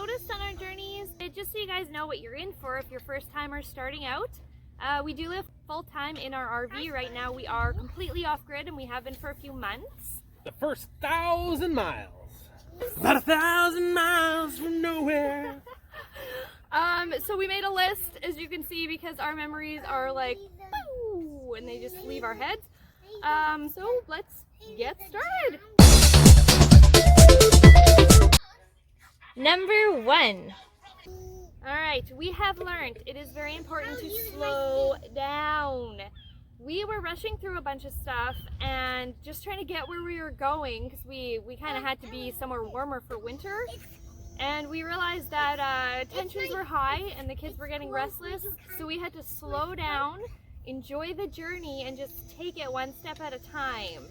noticed on our journeys, just so you guys know what you're in for if you're first timers starting out. We do live full-time in our RV. Right now we are completely off-grid and we have been for a few months. The first 1,000 miles. About 1,000 miles from nowhere. So we made a list, as you can see, because our memories are like, boo, and they just leave our heads. So let's get started. Number 1. Alright, we have learned it is very important to slow down. We were rushing through a bunch of stuff and just trying to get where we were going because we kind of had to be somewhere warmer for winter. And we realized that tensions were high and the kids were getting restless, so we had to slow down, enjoy the journey, and just take it one step at a time.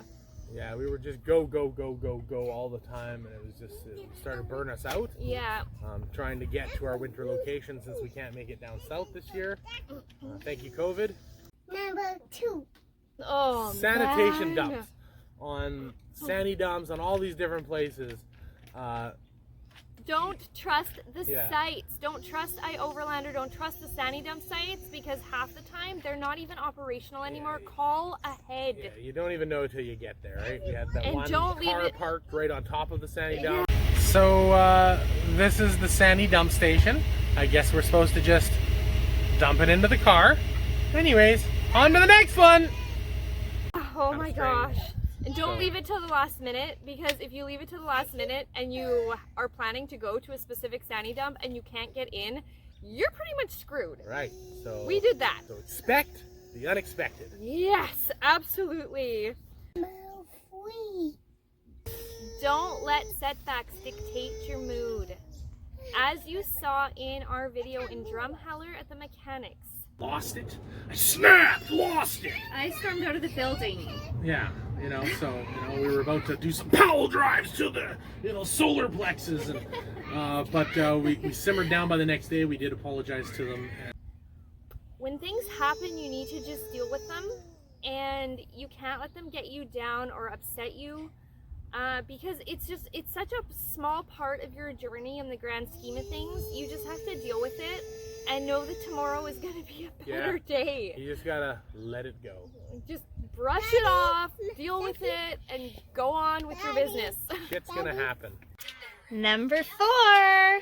Yeah, we were just go all the time, and it was just, it started to burn us out. Yeah. Trying to get to our winter location since we can't make it down south this year. Thank you, COVID. Number 2. Oh, Sanitation man. dumps on Sani dumps on all these different places. Don't trust the sites. Don't trust iOverland or don't trust the Sani dump sites because half the time they're not even operational anymore. Call ahead. Yeah, you don't even know until you get there, right? We had that And one don't car leave it parked right on top of the Sani dump. So this is the Sani dump station. I guess we're supposed to just dump it into the car. Anyways, on to the next one. Oh my gosh. And don't leave it till the last minute, because if you leave it till the last minute and you are planning to go to a specific Sani dump and you can't get in, you're pretty much screwed. Right. So we did that. So expect the unexpected. Yes, absolutely. Number 3. Don't let setbacks dictate your mood. As you saw in our video in Drumheller at the mechanics. Lost it. I snapped, lost it. I stormed out of the building. Yeah, we were about to do some power drives to the, solar plexus, and but we simmered down by the next day. We did apologize to them. When things happen, you need to just deal with them, and you can't let them get you down or upset you, because it's such a small part of your journey in the grand scheme of things. You just have to deal with it and know that tomorrow is going to be a better day. You just gotta let it go. Just brush it off, deal with it, and go on with your business. Shit's gonna happen. Number 4.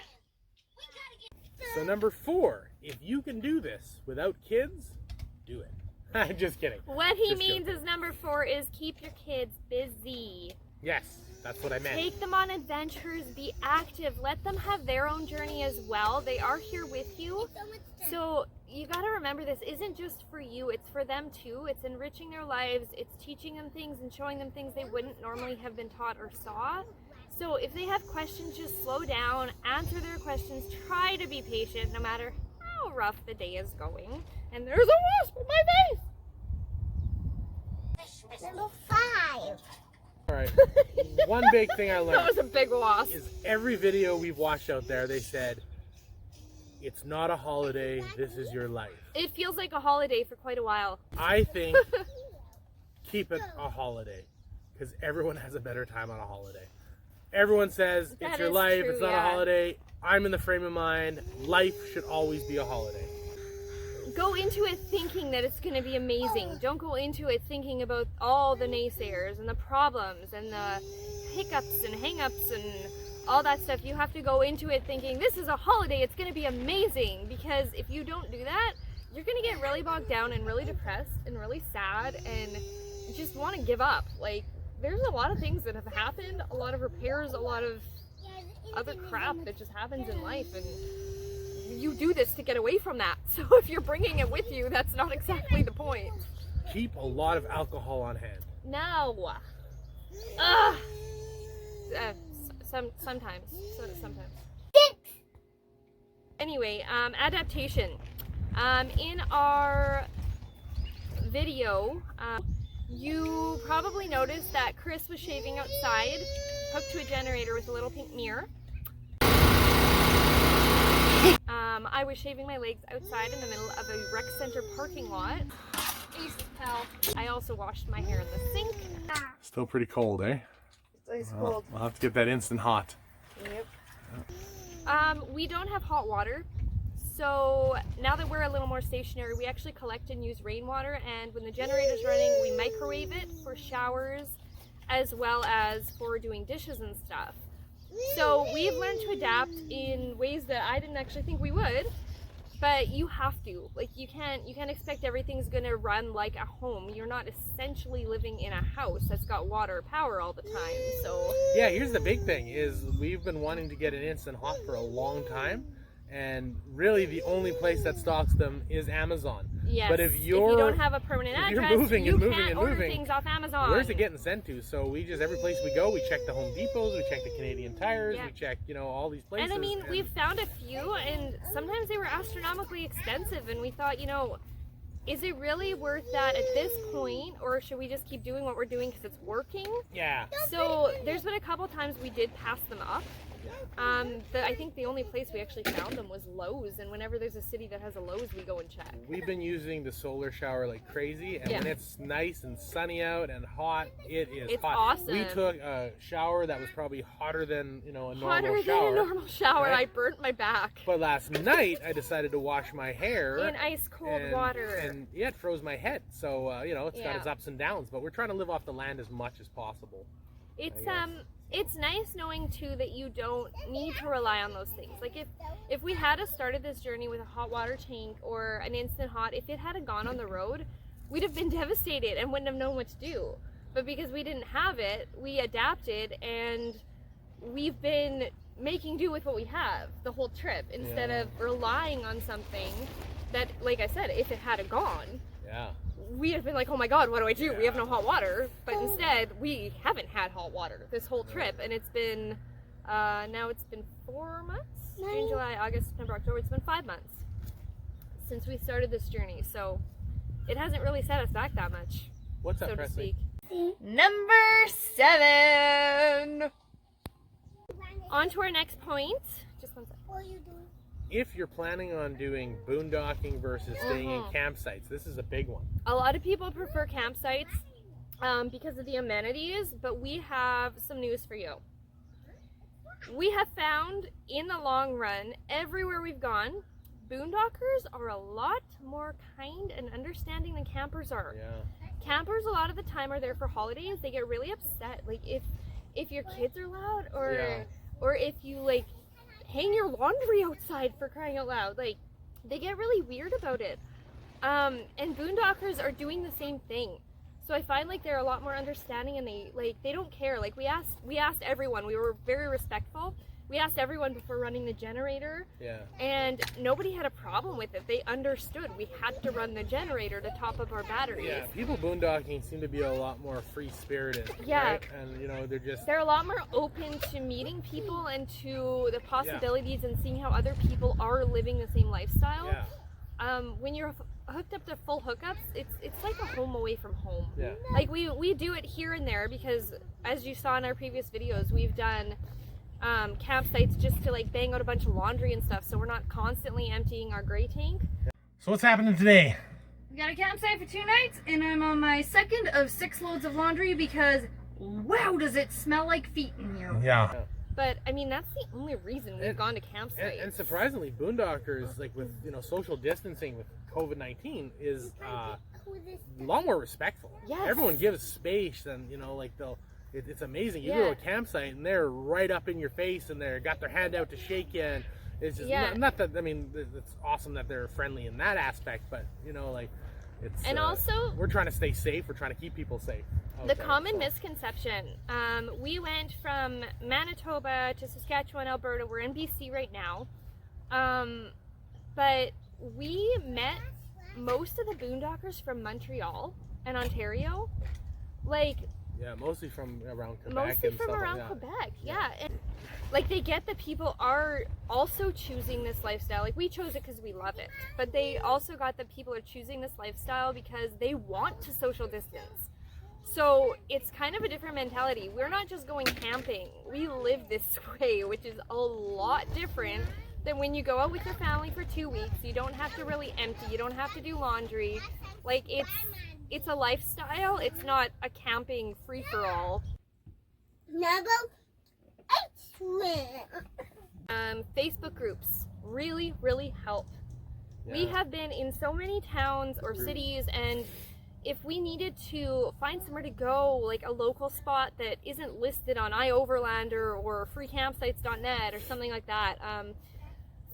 So number 4, if you can do this without kids, do it. I'm just kidding. What he means is number 4 is keep your kids busy. Yes, that's what I meant. Take them on adventures, be active, let them have their own journey as well. They are here with you. So you gotta remember, this isn't just for you, it's for them too. It's enriching their lives, it's teaching them things and showing them things they wouldn't normally have been taught or saw. So if they have questions, just slow down, answer their questions, try to be patient no matter how rough the day is going. And there's a wasp in my face! Number 5. Alright, one big thing I learned. That was a big wasp. Is every video we've watched out there, they said, it's not a holiday, this is your life. It feels like a holiday for quite a while. I think keep it a holiday, because everyone has a better time on a holiday. Everyone says it's your life, true, it's not a holiday. I'm in the frame of mind, life should always be a holiday. Go into it thinking that it's going to be amazing. Don't go into it thinking about all the naysayers and the problems and the hiccups and hang-ups and all that stuff. You have to go into it thinking this is a holiday, it's going to be amazing, because if you don't do that, you're going to get really bogged down and really depressed and really sad and just want to give up. Like, there's a lot of things that have happened, a lot of repairs, a lot of other crap that just happens in life, and you do this to get away from that. So if you're bringing it with you, that's not exactly the point. Keep a lot of alcohol on hand. No. Sometimes. Sometimes. Anyway, adaptation. In our video, you probably noticed that Chris was shaving outside, hooked to a generator with a little pink mirror. I was shaving my legs outside in the middle of a rec center parking lot. I also washed my hair in the sink. Still pretty cold, eh? It's cold. We'll have to get that instant hot. Yep. We don't have hot water. So now that we're a little more stationary, we actually collect and use rainwater, and when the generator's running, we microwave it for showers as well as for doing dishes and stuff. So we've learned to adapt in ways that I didn't actually think we would, but you have to. Like, you can't expect everything's gonna run like a home. You're not essentially living in a house that's got water or power all the time. So yeah, here's the big thing is we've been wanting to get an instant hot for a long time. And really, the only place that stocks them is Amazon. yes, But if you don't have a permanent address, you're moving you and moving can't and order moving, things off Amazon. where's it getting sent to? So we just, every place we go, we check the Home Depots, we check the Canadian Tires, Yeah. we check, you know, all these places. And I mean, we've found a few, and sometimes they were astronomically expensive, and we thought, you know, is it really worth that at this point, or should we just keep doing what we're doing because it's working? Yeah. So there's been a couple times we did pass them up. I think the only place we actually found them was Lowe's, and whenever there's a city that has a Lowe's, we go and check. We've been using the solar shower like crazy, and Yeah. when it's nice and sunny out and hot, it's It's hot. awesome. We took a shower that was probably hotter than, you know, a normal Hotter shower. than a normal shower. right? I burnt my back But last night, I decided to wash my hair in ice cold water. and yeah, it froze my head. So you know, it's got Yeah. its ups and downs. But we're trying to live off the land as much as possible. It's I guess. it's nice knowing too that you don't need to rely on those things. Like if we had started this journey with a hot water tank or an instant hot, if it had gone on the road, we'd have been devastated and wouldn't have known what to do. But because we didn't have it, we adapted, and we've been making do with what we have the whole trip instead Yeah. of relying on something that, like I said, if it had gone, Yeah. we'd have been like, oh my god, what do I do? We have no hot water. But instead, we haven't had hot water this whole trip, and it's been, now it's been 4 months? June, July, August, September, October. It's been 5 months since we started this journey, so it hasn't really set us back that much, What's up, so to Presley? speak. Number 7! On to our next point. Just one second. What are you doing? If you're planning on doing boondocking versus staying in campsites, this is a big one. A lot of people prefer campsites because of the amenities, but we have some news for you. We have found in the long run, everywhere we've gone, boondockers are a lot more kind and understanding than campers are. Yeah. Campers a lot of the time are there for holidays. They get really upset, like if your kids are loud, or if you like hang your laundry outside, for crying out loud. Like, they get really weird about it. And boondockers are doing the same thing. So I find like they're a lot more understanding, and they don't care. Like we asked everyone. We were very respectful. We asked everyone before running the generator. Yeah. And nobody had a problem with it. They understood we had to run the generator to top up our batteries. Yeah. People boondocking seem to be a lot more free spirited. Yeah. Right? And you know, they're a lot more open to meeting people and to the possibilities and seeing how other people are living the same lifestyle. Yeah. When you're hooked up to full hookups, it's like a home away from home. Yeah. Like we do it here and there because, as you saw in our previous videos, we've done campsites just to like bang out a bunch of laundry and stuff, so we're not constantly emptying our gray tank. So what's happening today? We got a campsite for 2 nights, and I'm on my second of 6 loads of laundry because wow, does it smell like feet in here. Yeah. But I mean, that's the only reason we've gone to campsites. And surprisingly, boondockers, like with social distancing with COVID-19, is a lot more respectful. Yes. Everyone gives space, and it's amazing. You go to a campsite and they're right up in your face, and they're got their hand out to shake you. And it's just not that. I mean, it's awesome that they're friendly in that aspect, but it's. And also, we're trying to stay safe. We're trying to keep people safe. The common misconception, we went from Manitoba to Saskatchewan, Alberta. We're in BC right now, but we met most of the boondockers from Montreal and Ontario, Yeah, mostly from around Quebec. mostly and from stuff around like that. Quebec. Yeah, and like they get that people are also choosing this lifestyle. Like we chose it because we love it, but they also got that people are choosing this lifestyle because they want to social distance. So it's kind of a different mentality. We're not just going camping. We live this way, which is a lot different than when you go out with your family for 2 weeks. You don't have to really empty. You don't have to do laundry. Like it's a lifestyle. It's not a camping free-for-all. Number 8. Facebook groups really, really help. We Yeah. have been in so many towns or cities, and if we needed to find somewhere to go, like a local spot that isn't listed on iOverlander or freecampsites.net or something like that,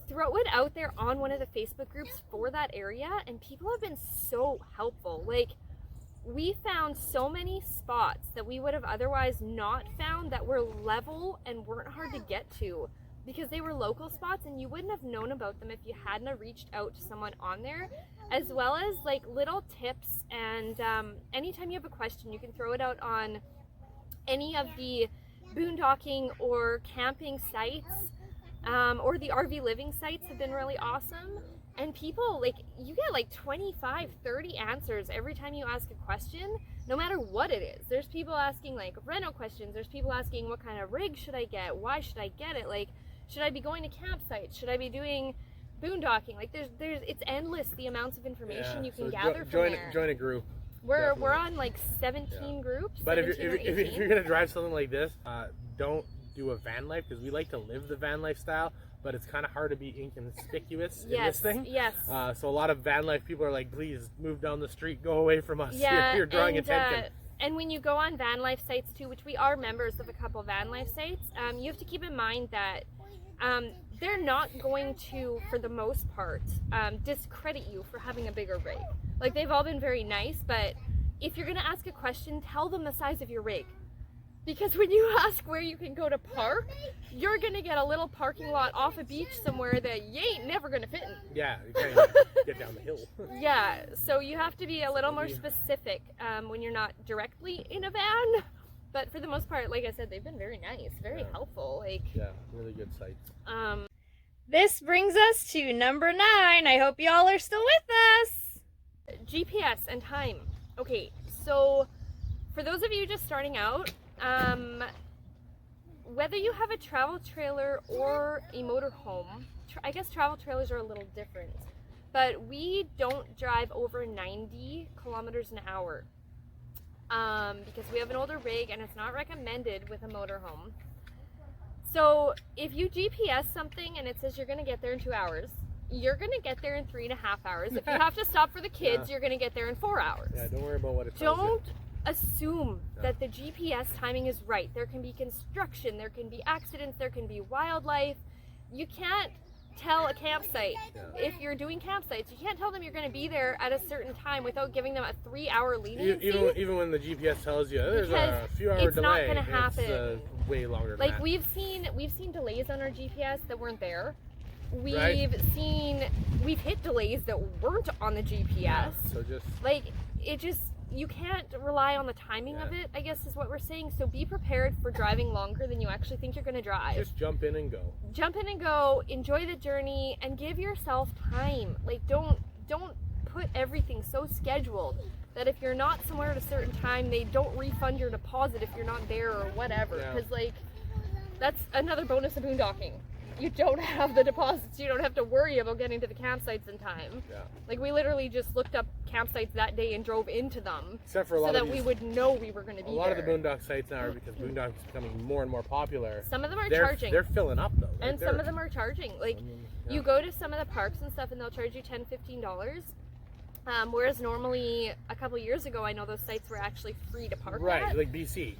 throw it out there on one of the Facebook groups for that area, and people have been so helpful. Like, we found so many spots that we would have otherwise not found that were level and weren't hard to get to because they were local spots, and you wouldn't have known about them if you hadn't have reached out to someone on there, as well as like little tips. And anytime you have a question, you can throw it out on any of the boondocking or camping sites, or the RV living sites have been really awesome. And people, like, you get like 25, 30 answers every time you ask a question, no matter what it is. There's people asking like reno questions. There's people asking, what kind of rig should I get? Why should I get it? Like, should I be going to campsites? Should I be doing boondocking? Like, there's it's endless the amounts of information you can gather from there. Join a group. We're on like 17 groups. But if 17 or you're 18. gonna drive something like this, don't do a van life, because we like to live the van lifestyle, but it's kind of hard to be inconspicuous in this thing. Yes. So a lot of van life people are like, please move down the street, go away from us. Yeah, You're drawing and, attention. And when you go on van life sites too, which we are members of a couple van life sites, you have to keep in mind that they're not going to, for the most part, discredit you for having a bigger rig. Like, they've all been very nice, but if you're gonna ask a question, tell them the size of your rig. Because when you ask where you can go to park, you're gonna get a little parking lot off a beach somewhere that you ain't never gonna fit in. Yeah, you can't even get down the hill. Yeah, so you have to be a little more specific when you're not directly in a van. But for the most part, like I said, they've been very nice, very helpful. Like, yeah, really good sites. This brings us to number 9. I hope y'all are still with us. GPS and time. Okay, so for those of you just starting out, whether you have a travel trailer or a motorhome, I guess travel trailers are a little different, but we don't drive over 90 kilometers an hour because we have an older rig and it's not recommended with a motorhome. So if you GPS something and it says you're going to get there in 2 hours, you're going to get there in 3.5 hours. If you have to stop for the kids, you're going to get there in 4 hours. Yeah, don't worry about what it tells you. Don't assume that the GPS timing is right. There can be construction, there can be accidents, there can be wildlife. You can't tell a campsite, if you're doing campsites, you can't tell them you're going to be there at a certain time without giving them a 3-hour leniency. Even when the GPS tells you there's a few-hour delay, it's not going to happen. It's way longer than like that. we've seen delays on our GPS that weren't there. We've hit delays that weren't on the GPS. Yeah, so just like, you can't rely on the timing of it, I guess is what we're saying. So be prepared for driving longer than you actually think you're going to drive. just jump in and go. Jump in and go, enjoy the journey, and give yourself time. Like, don't put everything so scheduled that if you're not somewhere at a certain time, they don't refund your deposit if you're not there or whatever. Because, like, that's another bonus of boondocking. You don't have the deposits. You don't have to worry about getting to the campsites in time. Yeah. Like, we literally just looked up campsites that day and drove into them. Except for a lot so of that we would know we were going to be there. A lot of the boondock sites now are, because boondocking is becoming more and more popular. Some of them are charging. They're filling up though. And some of them are charging. Like, you go to some of the parks and stuff and they'll charge you $10, $15. Whereas normally a couple years ago, I know those sites were actually free to park at. Like BC.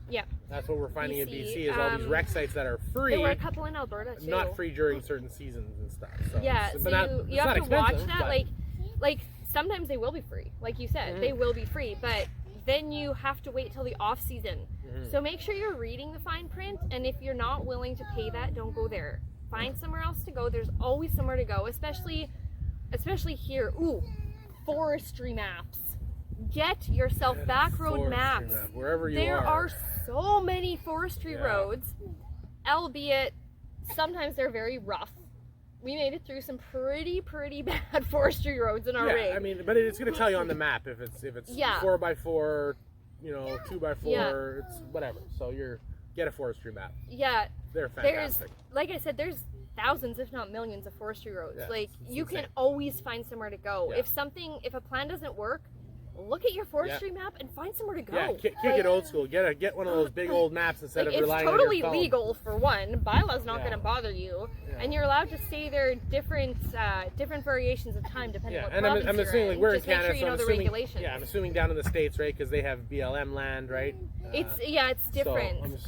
Yeah. That's what we're finding in BC is all these rec sites that are free. There were a couple in Alberta too. Not free during certain seasons and stuff. So yeah, so you have to watch that. But... Like sometimes they will be free, like you said, they will be free, but then you have to wait till the off season. So make sure you're reading the fine print, and if you're not willing to pay that, don't go there. Find somewhere else to go. There's always somewhere to go, especially here. Ooh, forestry maps. Get yourself back road maps. Wherever you there are so many forestry roads, albeit sometimes they're very rough. We made it through some pretty bad forestry roads in our rig. I mean, but it's going to tell you on the map if it's 4x4, 2x4, it's whatever. So get a forestry map. Yeah, they're fantastic. Like I said, there's thousands, if not millions, of forestry roads. Yeah, like, you insane. can always find somewhere to go. Yeah. If a plan doesn't work, look at your forestry map and find somewhere to go. Yeah, kick it old school. Get one of those big old maps instead of relying on your phone. It's totally legal for one. Bylaw's not going to bother you, and you're allowed to stay there different variations of time depending on what province I'm assuming you're in. we're Just in Canada, make sure you know the regulations. Yeah, I'm assuming down in the States, right? Because they have BLM land, right? It's different.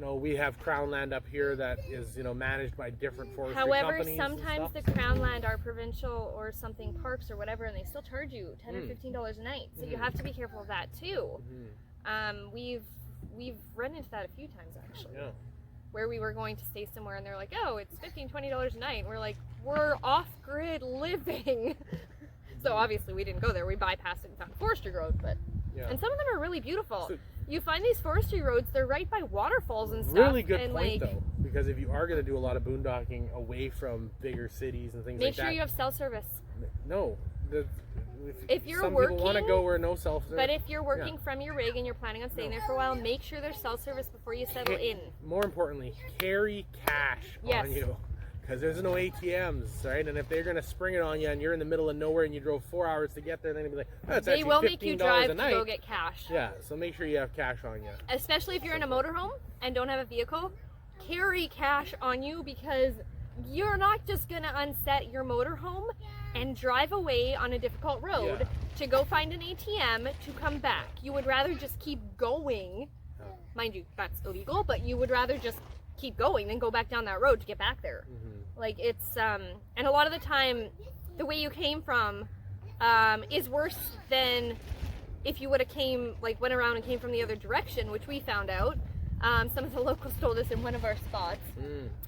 So we have Crown land up here that is managed by different forestry companies. However, sometimes the Crown land are provincial or something parks or whatever, and they still charge you $10 or $15 a night. So you have to be careful of that too. We've run into that a few times actually. Yeah. Where we were going to stay somewhere and they're like, oh, it's $15-$20 a night. And we're like, we're off-grid living. So obviously we didn't go there. We bypassed it and found a forestry road, but and some of them are really beautiful. So, you find these forestry roads, they're right by waterfalls and stuff. Really good point though, because if you are going to do a lot of boondocking away from bigger cities and things like that. Make sure you have cell service. No. If you're some working, people want to go where no cell service. But if you're working from your rig and you're planning on staying there for a while, make sure there's cell service before you settle in. More importantly, carry cash on you. Because there's no ATMs, right? And if they're going to spring it on you and you're in the middle of nowhere and you drove 4 hours to get there, then they'll be like, oh, it's actually $15 a night. They will make you drive to go get cash. Yeah, so make sure you have cash on you. Especially if you're in a motorhome and don't have a vehicle, carry cash on you because you're not just going to unset your motorhome and drive away on a difficult road to go find an ATM to come back. You would rather just keep going. Mind you, that's illegal, but you would rather just keep going than go back down that road to get back there. Like it's and a lot of the time the way you came from is worse than if you would have went around and came from the other direction, which we found out. Some of the locals told us in one of our spots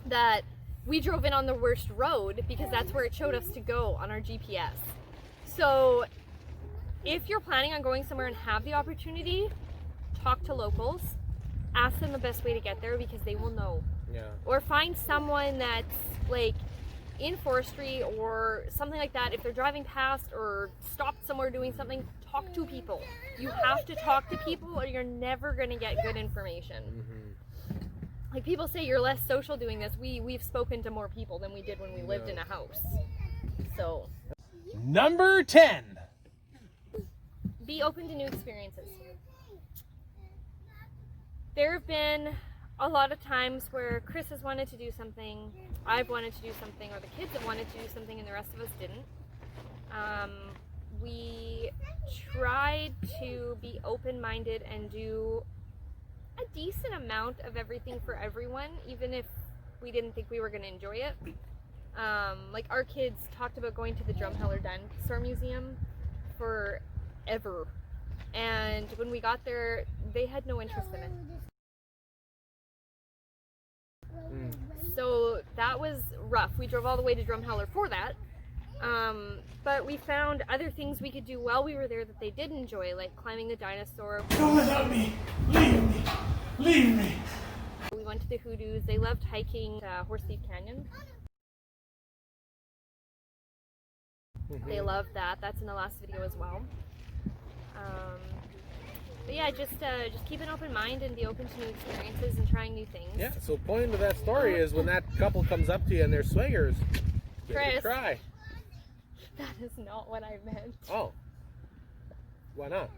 that we drove in on the worst road because that's where it showed us to go on our GPS. So if you're planning on going somewhere and have the opportunity, talk to locals, ask them the best way to get there because they will know. Or find someone that's like in forestry or something like that. If they're driving past or stopped somewhere doing something, talk to people. You have to talk to people or you're never going to get good information. Like people say you're less social doing this. We've spoken to more people than we did when we lived in a house. So number 10. Be open to new experiences. There have been a lot of times where Chris has wanted to do something, I've wanted to do something, or the kids have wanted to do something and the rest of us didn't. We tried to be open-minded and do a decent amount of everything for everyone, even if we didn't think we were going to enjoy it. Like our kids talked about going to the Drumheller Dinosaur Museum forever. And when we got there, they had no interest in it. So that was rough. We drove all the way to Drumheller for that. But we found other things we could do while we were there that they did enjoy, like climbing the Dinosaur. Don't let me! Leave me! Leave me! We went to the Hoodoos. They loved hiking Horse Thief Canyon. They loved that. That's in the last video as well. But yeah, just keep an open mind and be open to new experiences and trying new things. Yeah, so point of that story is when that couple comes up to you and they're swingers, give it a try. That is not what I meant. Oh. Why not?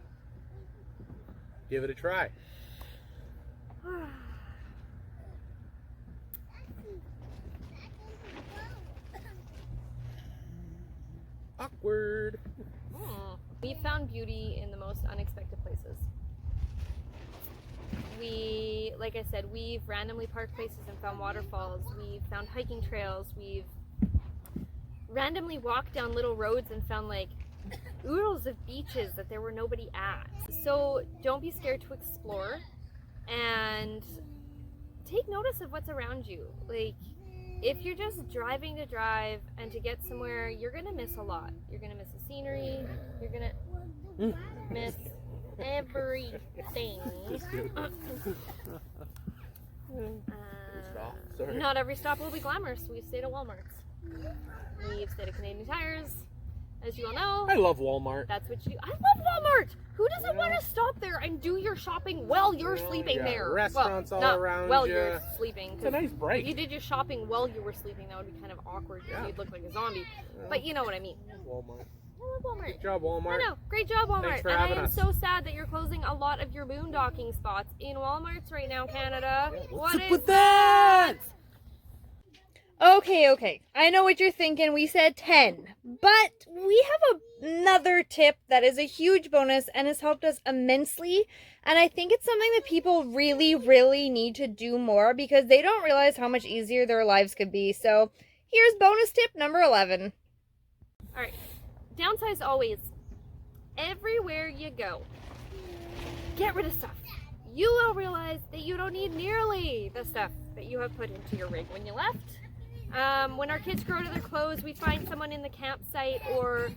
Give it a try. Awkward. We found beauty in the most unexpected places. Like I said, we've randomly parked places and found waterfalls. We've found hiking trails. We've randomly walked down little roads and found like oodles of beaches that there were nobody at. So don't be scared to explore and take notice of what's around you. Like if you're just driving to drive and to get somewhere, you're gonna miss a lot. You're gonna miss the scenery. You're gonna miss everything. Not every stop will be glamorous. We've stayed at Walmart's. We've stayed at Canadian Tires, as you all know. I love Walmart. That's what you do. I love Walmart! Who doesn't want to stop there and do your shopping while you're sleeping there? Restaurants all around while you're sleeping. It's a nice break. If you did your shopping while you were sleeping, that would be kind of awkward because you'd look like a zombie. But you know what I mean. Walmart. I love Walmart. Good job, Walmart. I know. Great job, Walmart. Thanks for and I having am us. so sad that you're closing a lot of your boondocking spots in Walmarts right now, Canada. What's What up is with that? Okay. I know what you're thinking. We said 10. But we have another tip that is a huge bonus and has helped us immensely. And I think it's something that people really, really need to do more because they don't realize how much easier their lives could be. So here's bonus tip number 11. All right. Downsize always. Everywhere you go, get rid of stuff. You will realize that you don't need nearly the stuff that you have put into your rig when you left. When our kids grow to their clothes, we find someone in the campsite or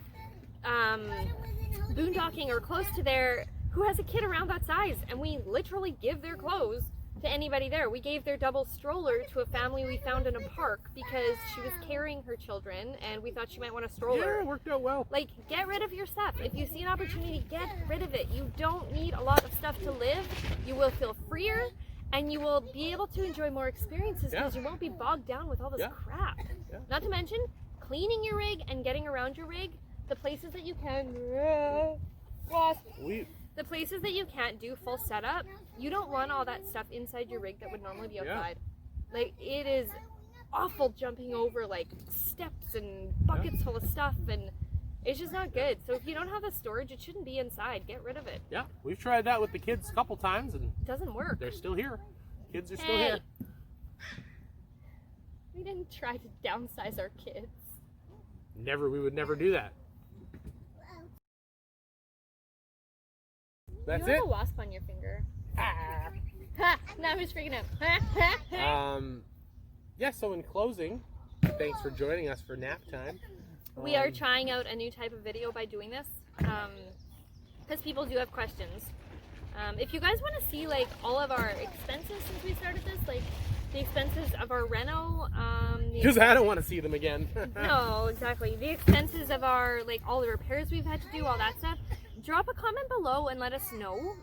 boondocking or close to there who has a kid around that size, and we literally give their clothes to anybody there. We gave their double stroller to a family we found in a park because she was carrying her children and we thought she might want a stroller. Yeah, it worked out well. Like, get rid of your stuff. If you see an opportunity, get rid of it. You don't need a lot of stuff to live. You will feel freer and you will be able to enjoy more experiences because you won't be bogged down with all this crap. Yeah. Not to mention, cleaning your rig and getting around your rig, the places that you can... The places that you can't do full setup, you don't want all that stuff inside your rig that would normally be outside. Like, it is awful jumping over like steps and buckets full of stuff, and it's just not good. So if you don't have the storage, it shouldn't be inside. Get rid of it. Yeah, we've tried that with the kids a couple times and It doesn't work. they're still here. Kids are still here. We didn't try to downsize our kids. We would never do that. That's You have it. a wasp on your finger. Ha! Now who's freaking out? Yeah, so in closing, thanks for joining us for nap time. We are trying out a new type of video by doing this, because people do have questions. If you guys want to see like all of our expenses since we started this, like the expenses of our reno, Because I don't want to see them again. no, exactly. The expenses of our, like, all the repairs we've had to do, all that stuff. Drop a comment below and let us know.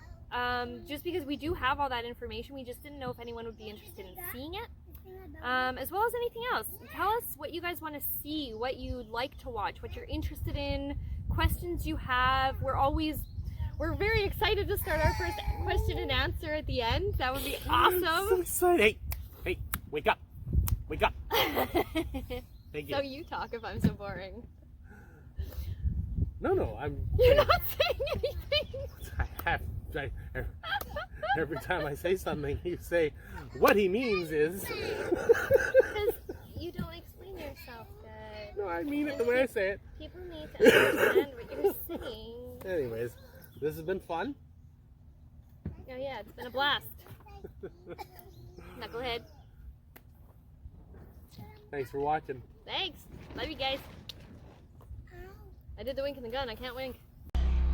Just because we do have all that information, we just didn't know if anyone would be interested in seeing it. As well as anything else. Tell us what you guys want to see, what you'd like to watch, what you're interested in, questions you have. We're very excited to start our first question and answer at the end. That would be awesome. So excited. Hey, wake up. Wake up. Thank you. So you talk if I'm so boring. No, You're not saying anything. Every time I say something, you say, what he means is... Because you don't explain yourself good. No, I mean it the way I say it. People need to understand what you're saying. Anyways, this has been fun. Oh yeah, it's been a blast. Knucklehead. Thanks for watching. Thanks. Love you guys. I did the wink and the gun. I can't wink.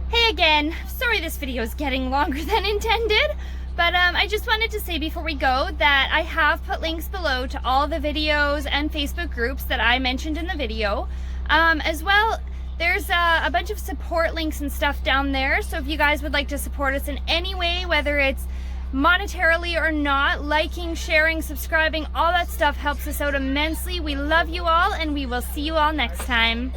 Hey again, sorry this video is getting longer than intended, but I just wanted to say before we go that I have put links below to all the videos and Facebook groups that I mentioned in the video. As well, there's a bunch of support links and stuff down there, so if you guys would like to support us in any way, whether it's monetarily or not, liking, sharing, subscribing, all that stuff helps us out immensely. We love you all, and we will see you all next time.